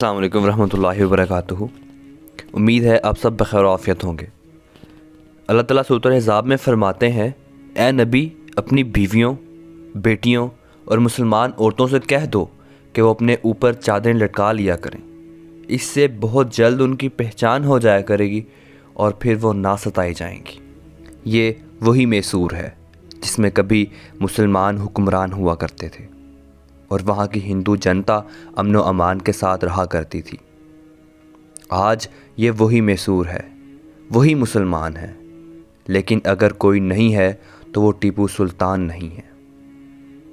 السلام علیکم ورحمۃ اللہ وبرکاتہ۔ امید ہے آپ سب بخیر و عافیت ہوں گے۔ اللہ تعالیٰ سورۃ الاحزاب میں فرماتے ہیں، اے نبی اپنی بیویوں، بیٹیوں اور مسلمان عورتوں سے کہہ دو کہ وہ اپنے اوپر چادریں لٹکا لیا کریں، اس سے بہت جلد ان کی پہچان ہو جایا کرے گی اور پھر وہ نہ ستائی جائیں گی۔ یہ وہی میسور ہے جس میں کبھی مسلمان حکمران ہوا کرتے تھے اور وہاں کی ہندو جنتا امن و امان کے ساتھ رہا کرتی تھی۔ آج یہ وہی میسور ہے، وہی مسلمان ہے، لیکن اگر کوئی نہیں ہے تو وہ ٹیپو سلطان نہیں ہے۔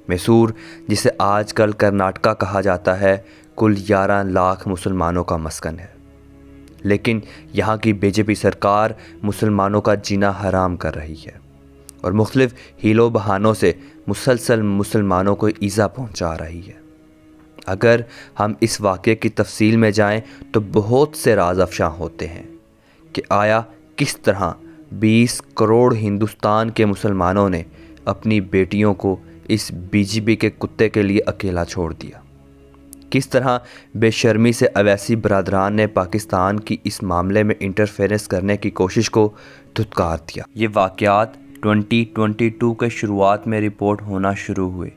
میسور جسے آج کل کرناٹکا کہا جاتا ہے، کل 11 لاکھ مسلمانوں کا مسکن ہے، لیکن یہاں کی بی جے پی سرکار مسلمانوں کا جینا حرام کر رہی ہے اور مختلف ہیلوں بہانوں سے مسلسل مسلمانوں کو ایذا پہنچا رہی ہے۔ اگر ہم اس واقعے کی تفصیل میں جائیں تو بہت سے راز افشاں ہوتے ہیں کہ آیا کس طرح 20 کروڑ ہندوستان کے مسلمانوں نے اپنی بیٹیوں کو اس بی جے پی کے کتے کے لیے اکیلا چھوڑ دیا، کس طرح بے شرمی سے اویسی برادران نے پاکستان کی اس معاملے میں انٹرفیئرنس کرنے کی کوشش کو دھتکار دیا۔ یہ واقعات 2022 کے شروعات میں رپورٹ ہونا شروع ہوئے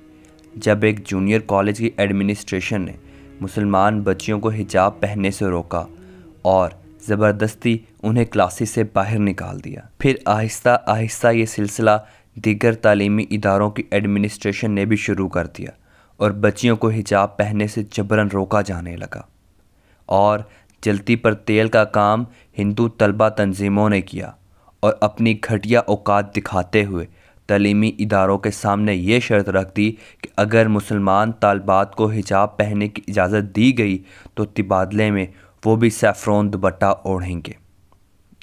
جب ایک جونیئر کالج کی ایڈمنسٹریشن نے مسلمان بچیوں کو حجاب پہننے سے روکا اور زبردستی انہیں کلاسز سے باہر نکال دیا۔ پھر آہستہ آہستہ یہ سلسلہ دیگر تعلیمی اداروں کی ایڈمنسٹریشن نے بھی شروع کر دیا اور بچیوں کو حجاب پہننے سے جبراً روکا جانے لگا، اور جلتی پر تیل کا کام ہندو طلبہ تنظیموں نے کیا اور اپنی گھٹیا اوقات دکھاتے ہوئے تعلیمی اداروں کے سامنے یہ شرط رکھ دی کہ اگر مسلمان طالبات کو حجاب پہننے کی اجازت دی گئی تو تبادلے میں وہ بھی سیفرون دوپٹہ اوڑھیں گے۔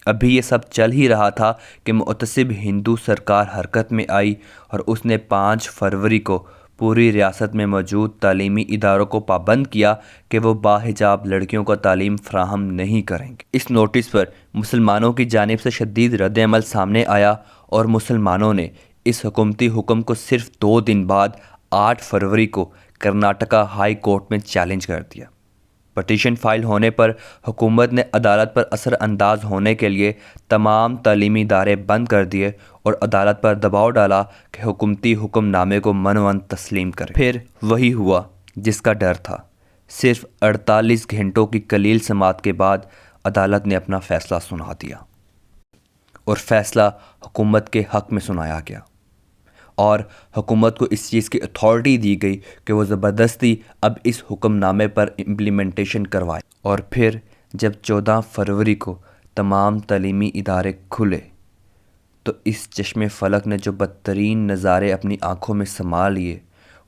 ابھی یہ سب چل ہی رہا تھا کہ معتصب ہندو سرکار حرکت میں آئی اور اس نے 5 فروری کو پوری ریاست میں موجود تعلیمی اداروں کو پابند کیا کہ وہ باحجاب لڑکیوں کو تعلیم فراہم نہیں کریں گے۔ اس نوٹس پر مسلمانوں کی جانب سے شدید رد عمل سامنے آیا اور مسلمانوں نے اس حکومتی حکم کو صرف 2 دن بعد 8 فروری کو کرناٹکا ہائی کورٹ میں چیلنج کر دیا۔ پٹیشن فائل ہونے پر حکومت نے عدالت پر اثر انداز ہونے کے لیے تمام تعلیمی ادارے بند کر دیے اور عدالت پر دباؤ ڈالا کہ حکومتی حکم نامے کو منوان تسلیم کرے۔ پھر وہی ہوا جس کا ڈر تھا۔ صرف 48 گھنٹوں کی کلیل سماعت کے بعد عدالت نے اپنا فیصلہ سنا دیا اور فیصلہ حکومت کے حق میں سنایا گیا، اور حکومت کو اس چیز کی اتھارٹی دی گئی کہ وہ زبردستی اب اس حکم نامے پر امپلیمنٹیشن کروائے۔ اور پھر جب 14 فروری کو تمام تعلیمی ادارے کھلے تو اس چشم فلک نے جو بدترین نظارے اپنی آنکھوں میں سما لیے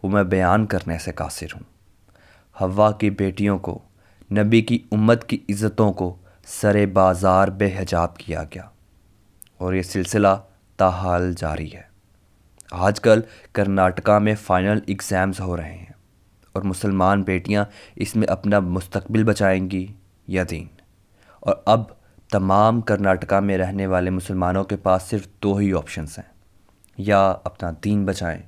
وہ میں بیان کرنے سے قاصر ہوں۔ حوا کی بیٹیوں کو، نبی کی امت کی عزتوں کو سر بازار بے حجاب کیا گیا، اور یہ سلسلہ تاحال جاری ہے۔ آج کل کرناٹکا میں فائنل ایگزامز ہو رہے ہیں اور مسلمان بیٹیاں اس میں اپنا مستقبل بچائیں گی یا دین، اور اب تمام کرناٹکا میں رہنے والے مسلمانوں کے پاس صرف 2 ہی آپشنز ہیں، یا اپنا دین بچائیں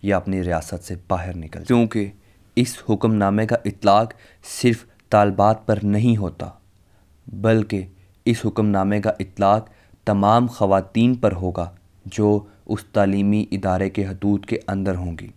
یا اپنی ریاست سے باہر نکل جائیں، کیونکہ اس حکم نامے کا اطلاق صرف طالبات پر نہیں ہوتا بلکہ اس حکم نامے کا اطلاق تمام خواتین پر ہوگا جو اس تعلیمی ادارے کے حدود کے اندر ہوں گی۔